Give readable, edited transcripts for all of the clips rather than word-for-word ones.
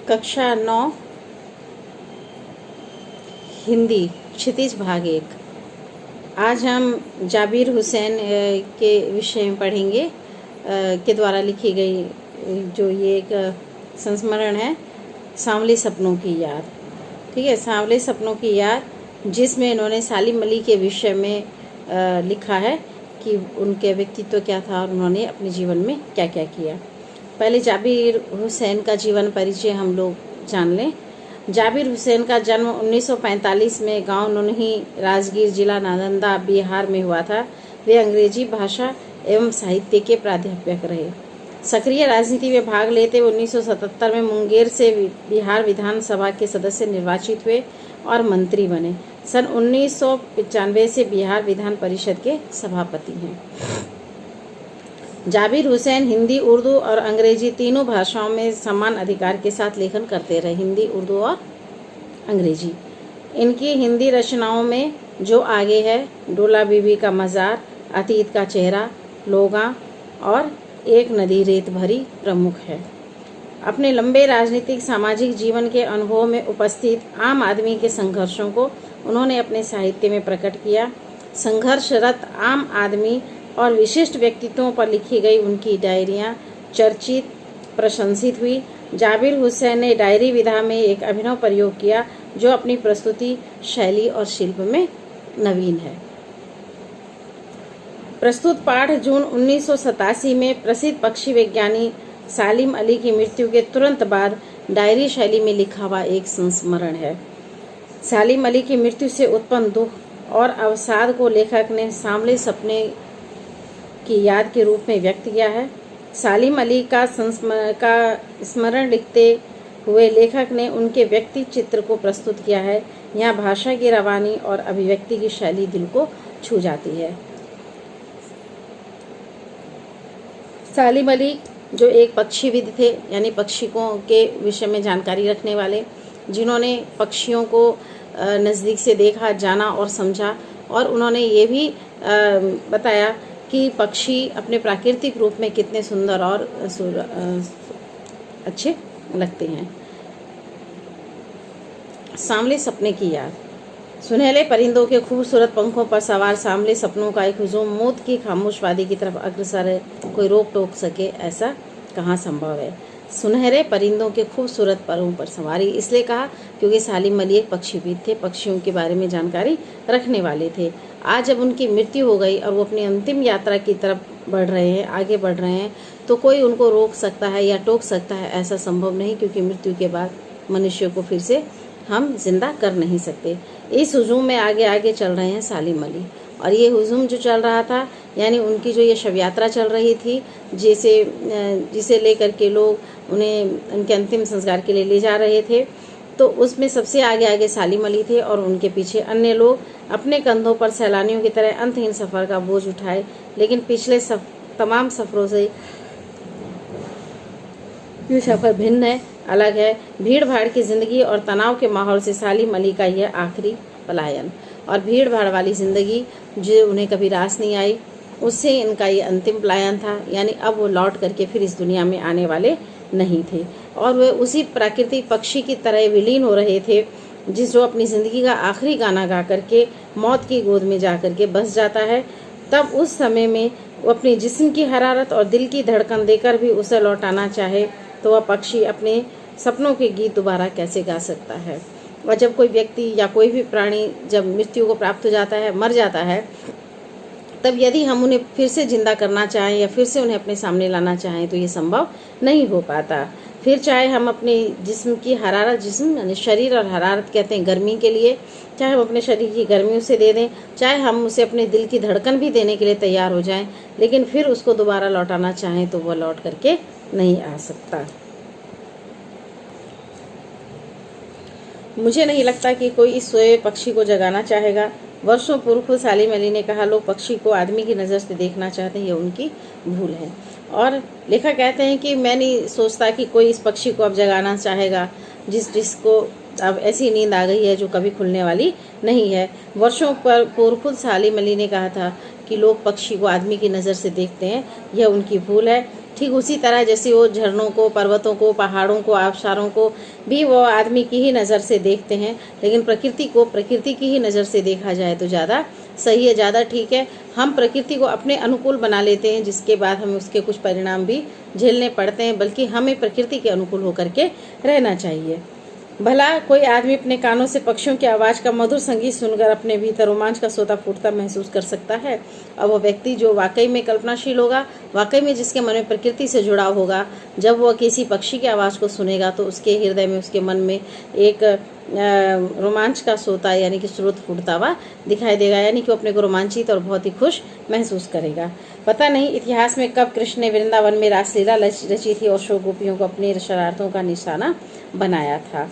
कक्षा 9 हिंदी क्षितिज भाग 1। आज हम जाबिर हुसैन के विषय में पढ़ेंगे के द्वारा लिखी गई जो ये एक संस्मरण है, सांवले सपनों की याद। ठीक है, सांवले सपनों की याद, जिसमें इन्होंने सालिम अली के विषय में लिखा है कि उनके व्यक्तित्व क्या था और उन्होंने अपने जीवन में क्या क्या किया। पहले जाबिर हुसैन का जीवन परिचय हम लोग जान लें। जाबिर हुसैन का जन्म 1945 में गांव नुनही, राजगीर, जिला नालंदा, बिहार में हुआ था। वे अंग्रेजी भाषा एवं साहित्य के प्राध्यापक रहे। सक्रिय राजनीति में भाग लेते 1977 में मुंगेर से बिहार विधानसभा के सदस्य निर्वाचित हुए और मंत्री बने। सन 1995 से बिहार विधान परिषद के सभापति हैं। जाबिर हुसैन हिंदी, उर्दू और अंग्रेजी तीनों भाषाओं में समान अधिकार के साथ लेखन करते रहे, हिंदी, उर्दू और अंग्रेजी। इनकी हिंदी रचनाओं में जो आगे है, डोला बीबी का मज़ार, अतीत का चेहरा, लोगा और एक नदी रेत भरी प्रमुख है। अपने लंबे राजनीतिक सामाजिक जीवन के अनुभवों में उपस्थित आम आदमी के संघर्षों को उन्होंने अपने साहित्य में प्रकट किया। संघर्षरत आम आदमी और विशिष्ट व्यक्तित्वों पर लिखी गई उनकी डायरियां चर्चित, प्रशंसित हुई। जाबिर हुसैन ने डायरी विधा में एक अभिनव प्रयोग किया जो अपनी प्रस्तुति शैली और शिल्प में नवीन है। प्रस्तुत पाठ जून 1987 में प्रसिद्ध पक्षी विज्ञानी सालिम अली की मृत्यु के तुरंत बाद डायरी शैली में लिखा हुआ एक संस्मरण है। सालिम अली की मृत्यु से उत्पन्न दुख और अवसाद को लेखक ने सांवले सपने की याद के रूप में व्यक्त किया है। सालिम अली का स्मरण लिखते हुए लेखक ने उनके व्यक्ति चित्र को प्रस्तुत किया है। यहाँ भाषा की रवानी और अभिव्यक्ति की शैली दिल को छू जाती है। सालिम अली जो एक पक्षीविद थे, यानी पक्षियों के विषय में जानकारी रखने वाले, जिन्होंने पक्षियों को नज़दीक से देखा, जाना और समझा, और उन्होंने ये भी बताया कि पक्षी अपने प्राकृतिक रूप में कितने सुंदर और अच्छे लगते हैं। सांवले सपने की याद। सुनहले परिंदों के खूबसूरत पंखों पर सवार सांवले सपनों का एक हुजूम मौत की खामोश वादी की तरफ अग्रसर है। कोई रोक टोक सके ऐसा कहाँ संभव है। सुनहरे परिंदों के खूबसूरत परों पर सवारी इसलिए कहा क्योंकि सालिम अली एक पक्षीविद थे, पक्षियों के बारे में जानकारी रखने वाले थे। आज जब उनकी मृत्यु हो गई और वो अपनी अंतिम यात्रा की तरफ बढ़ रहे हैं, आगे बढ़ रहे हैं, तो कोई उनको रोक सकता है या टोक सकता है ऐसा संभव नहीं, क्योंकि मृत्यु के बाद मनुष्य को फिर से हम जिंदा कर नहीं सकते। इस हुजूम में आगे आगे चल रहे हैं सालिम अली, और ये हुजूम जो चल रहा था, यानी उनकी जो ये शव यात्रा चल रही थी, जिसे लेकर के लोग उन्हें उनके अंतिम संस्कार के लिए ले जा रहे थे, तो उसमें सबसे आगे आगे सालिम अली थे और उनके पीछे अन्य लोग अपने कंधों पर सैलानियों की तरह अंतहीन सफ़र का बोझ उठाए। लेकिन पिछले तमाम सफ़रों से ये सफ़र भिन्न है, अलग है। भीड़ भाड़ की ज़िंदगी और तनाव के माहौल से सालिम अली का यह आखिरी पलायन, और भीड़ भाड़ वाली ज़िंदगी जो उन्हें कभी रास नहीं आई, उससे इनका ये अंतिम पलायन था। यानी अब वो लौट करके फिर इस दुनिया में आने वाले नहीं थे, और वे उसी प्राकृतिक पक्षी की तरह विलीन हो रहे थे जो अपनी ज़िंदगी का आखिरी गाना गा करके मौत की गोद में जा करके बस जाता है। तब उस समय में वो अपने जिस्म की हरारत और दिल की धड़कन देकर भी उसे लौटाना चाहे तो वह पक्षी अपने सपनों के गीत दोबारा कैसे गा सकता है। और जब कोई व्यक्ति या कोई भी प्राणी जब मृत्यु को प्राप्त हो जाता है, मर जाता है, तब यदि हम उन्हें फिर से जिंदा करना चाहें या फिर से उन्हें अपने सामने लाना चाहें तो ये संभव नहीं हो पाता। फिर चाहे हम अपने जिस्म की हरारत, जिस्म यानी शरीर और हरारत कहते हैं गर्मी के लिए, चाहे हम अपने शरीर की गर्मी उसे दे दें, चाहे हम उसे अपने दिल की धड़कन भी देने के लिए तैयार हो जाएं, लेकिन फिर उसको दोबारा लौटाना चाहें तो वह लौट करके नहीं आ सकता। मुझे नहीं लगता कि कोई इस सोए पक्षी को जगाना चाहेगा। वर्षों पूर्व खुद सालिम अली ने कहा, लोग पक्षी को आदमी की नज़र से देखना चाहते हैं, ये उनकी भूल है। और लेखक कहते हैं कि मैं नहीं सोचता कि कोई इस पक्षी को अब जगाना चाहेगा जिसको अब ऐसी नींद आ गई है जो कभी खुलने वाली नहीं है। वर्षों पर पूर्व खुद सालिम अली ने कहा था कि लोग पक्षी को आदमी की नज़र से देखते हैं, यह उनकी भूल है। ठीक उसी तरह जैसे वो झरनों को, पर्वतों को, पहाड़ों को, आबशारों को भी वो आदमी की ही नज़र से देखते हैं, लेकिन प्रकृति को प्रकृति की ही नज़र से देखा जाए तो ज़्यादा सही है, ज़्यादा ठीक है। हम प्रकृति को अपने अनुकूल बना लेते हैं, जिसके बाद हमें उसके कुछ परिणाम भी झेलने पड़ते हैं, बल्कि हमें प्रकृति के अनुकूल होकर के रहना चाहिए। भला कोई आदमी अपने कानों से पक्षियों की आवाज़ का मधुर संगीत सुनकर अपने भीतर रोमांच का सोता फूटता महसूस कर सकता है। और वह व्यक्ति जो वाकई में कल्पनाशील होगा, वाकई में जिसके मन में प्रकृति से जुड़ाव होगा, जब वह किसी पक्षी की आवाज़ को सुनेगा तो उसके हृदय में, उसके मन में एक रोमांच का सोता यानी कि स्रोत फूटता हुआ दिखाई देगा, यानी कि वो अपने को रोमांचित और बहुत ही खुश महसूस करेगा। पता नहीं इतिहास में कब कृष्ण ने वृंदावन में रासलीला रची थी और शो गोपियों को अपने शरारतों का निशाना बनाया था।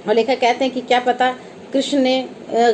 और लेखक कहते हैं कि क्या पता कृष्ण ने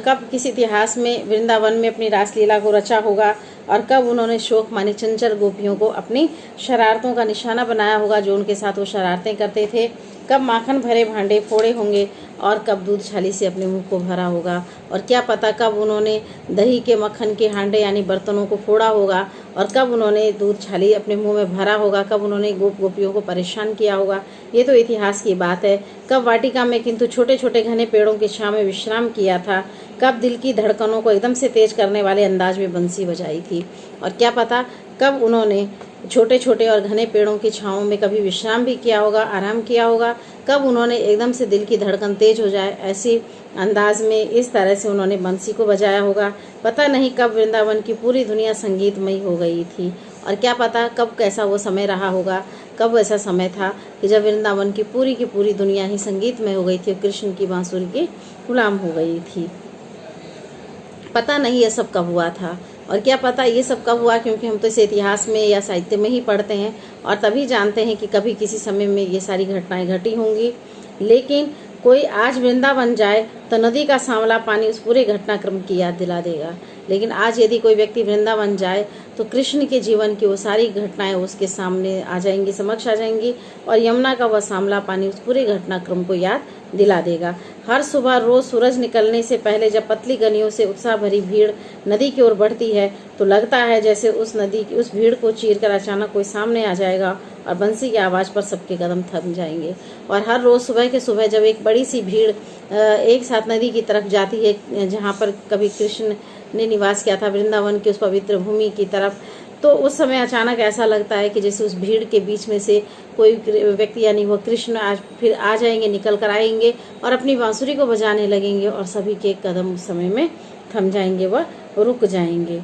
कब किस इतिहास में वृंदावन में अपनी रासलीला को रचा होगा और कब उन्होंने शोक मानी चंचल गोपियों को अपनी शरारतों का निशाना बनाया होगा, जो उनके साथ वो शरारतें करते थे। कब माखन भरे भांडे फोड़े होंगे और कब दूध छाली से अपने मुंह को भरा होगा, और क्या पता कब उन्होंने दही के मक्खन के हांडे यानी बर्तनों को फोड़ा होगा और कब उन्होंने दूध छाली अपने मुंह में भरा होगा, कब उन्होंने गोपियों को परेशान किया होगा। ये तो इतिहास की बात है। कब वाटिका में किंतु छोटे छोटे घने पेड़ों की छांव में विश्राम किया था, कब दिल की धड़कनों को एकदम से तेज करने वाले अंदाज में बंसी बजाई थी, और क्या पता कब उन्होंने छोटे छोटे और घने पेड़ों की छांव में कभी विश्राम भी किया होगा, आराम किया होगा, कब उन्होंने एकदम से दिल की धड़कन तेज हो जाए ऐसी अंदाज में इस तरह से उन्होंने बंसी को बजाया होगा। पता नहीं कब वृंदावन की पूरी दुनिया संगीतमयी हो गई थी, और क्या पता कब कैसा वो समय रहा होगा, कब ऐसा समय था कि जब वृंदावन की पूरी दुनिया ही संगीतमय हो गई थी और कृष्ण की बांसुरी की गुलाम हो गई थी। पता नहीं ये सब कब हुआ था, और क्या पता ये सब कब हुआ, क्योंकि हम तो इसे इतिहास में या साहित्य में ही पढ़ते हैं और तभी जानते हैं कि कभी किसी समय में ये सारी घटनाएं घटी होंगी। लेकिन कोई आज वृंदावन जाए तो नदी का सांवला पानी उस पूरे घटनाक्रम की याद दिला देगा, लेकिन आज यदि कोई व्यक्ति वृंदावन जाए तो कृष्ण के जीवन की वो सारी घटनाएं उसके सामने आ जाएंगी, समक्ष आ जाएंगी, और यमुना का वह सांवला पानी उस पूरे घटनाक्रम को याद दिला देगा। हर सुबह रोज सूरज निकलने से पहले जब पतली गलियों से उत्साह भरी भीड़ नदी की ओर बढ़ती है तो लगता है जैसे उस नदी की उस भीड़ को चीरकर अचानक कोई सामने आ जाएगा और बंसी की आवाज़ पर सबके कदम थम जाएंगे। और हर रोज़ सुबह के सुबह जब एक बड़ी सी भीड़ एक साथ नदी की तरफ जाती है जहाँ पर कभी कृष्ण ने निवास किया था, वृंदावन की उस पवित्र भूमि की तरफ, तो उस समय अचानक ऐसा लगता है कि जैसे उस भीड़ के बीच में से कोई व्यक्ति यानी वो कृष्ण आज फिर आ जाएंगे, निकल कर आएंगे और अपनी बांसुरी को बजाने लगेंगे और सभी के कदम उस समय में थम जाएंगे, वह रुक जाएंगे।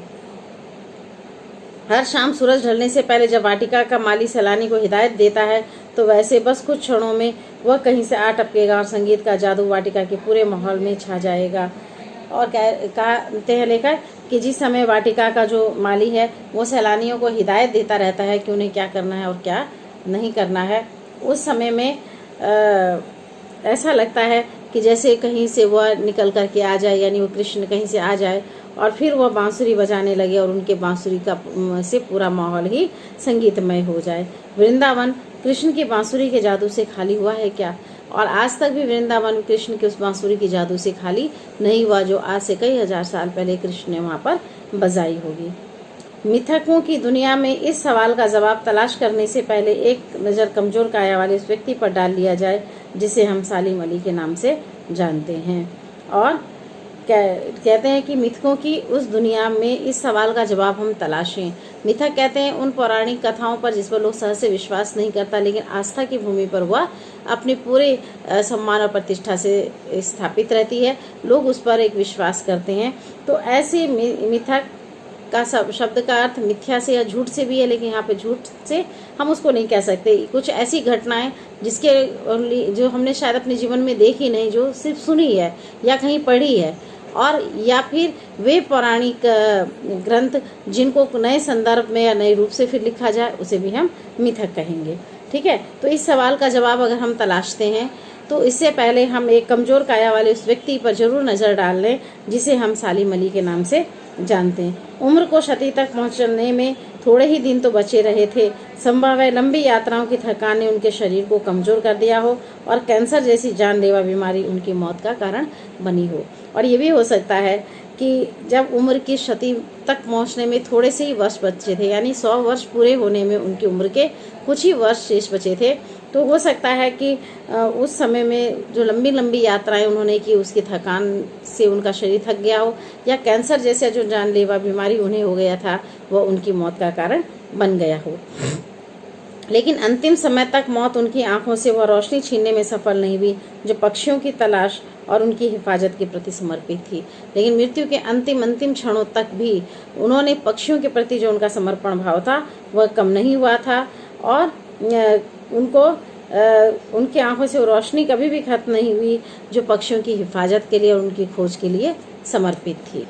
हर शाम सूरज ढलने से पहले जब वाटिका का माली सैलानी को हिदायत देता है तो वैसे बस कुछ क्षणों में वह कहीं से आ टपकेगा और संगीत का जादू वाटिका के पूरे माहौल में छा जाएगा। और कहते हैं लेखक कि जिस समय वाटिका का जो माली है वो सैलानियों को हिदायत देता रहता है कि उन्हें क्या करना है और क्या नहीं करना है, उस समय में ऐसा लगता है कि जैसे कहीं से वह निकल करके आ जाए, यानी वो कृष्ण कहीं से आ जाए और फिर वह बांसुरी बजाने लगे और उनके बांसुरी का से पूरा माहौल ही संगीतमय हो जाए। वृंदावन कृष्ण की बांसुरी के जादू से खाली हुआ है क्या? और आज तक भी वृंदावन कृष्ण के उस बांसुरी की जादू से खाली नहीं हुआ जो आज से कई हजार साल पहले कृष्ण ने वहाँ पर बजाई होगी। मिथकों की दुनिया में इस सवाल का जवाब तलाश करने से पहले एक नज़र कमजोर काया वाले उस व्यक्ति पर डाल लिया जाए जिसे हम सालिम अली के नाम से जानते हैं। और कहते हैं कि मिथकों की उस दुनिया में इस सवाल का जवाब हम तलाशें। मिथक कहते हैं उन पौराणिक कथाओं पर जिस पर लोग सहज से विश्वास नहीं करता, लेकिन आस्था की भूमि पर वह अपने पूरे सम्मान और प्रतिष्ठा से स्थापित रहती है, लोग उस पर एक विश्वास करते हैं। तो ऐसे मिथक का शब्द का अर्थ मिथ्या से या झूठ से भी है, लेकिन यहाँ पे झूठ से हम उसको नहीं कह सकते। कुछ ऐसी घटनाएं जिसके जो हमने शायद अपने जीवन में देखी नहीं, जो सिर्फ सुनी है या कहीं पढ़ी है, और या फिर वे पौराणिक ग्रंथ जिनको नए संदर्भ में या नए रूप से फिर लिखा जाए उसे भी हम मिथक कहेंगे। ठीक है, तो इस सवाल का जवाब अगर हम तलाशते हैं तो इससे पहले हम एक कमजोर काया वाले उस व्यक्ति पर जरूर नज़र डाल लें जिसे हम सालिम अली के नाम से जानते हैं। उम्र को शती तक पहुंचने में थोड़े ही दिन तो बचे रहे थे। संभव है लंबी यात्राओं की थकान ने उनके शरीर को कमजोर कर दिया हो और कैंसर जैसी जानलेवा बीमारी उनकी मौत का कारण बनी हो। और ये भी हो सकता है कि जब उम्र की शती तक पहुंचने में थोड़े से ही वर्ष बचे थे, यानी 100 वर्ष पूरे होने में उनकी उम्र के कुछ ही वर्ष शेष बचे थे। तो हो सकता है कि उस समय में जो लंबी लंबी यात्राएं उन्होंने की उसकी थकान से उनका शरीर थक गया हो, या कैंसर जैसा जो जानलेवा बीमारी उन्हें हो गया था वह उनकी मौत का कारण बन गया हो। लेकिन अंतिम समय तक मौत उनकी आंखों से वह रोशनी छीनने में सफल नहीं हुई जो पक्षियों की तलाश और उनकी हिफाजत के प्रति समर्पित थी। लेकिन मृत्यु के अंतिम क्षणों तक भी उन्होंने पक्षियों के प्रति जो उनका समर्पण भाव था वह कम नहीं हुआ था, और उनकी आंखों से रोशनी कभी भी खत्म नहीं हुई जो पक्षियों की हिफाजत के लिए और उनकी खोज के लिए समर्पित थी।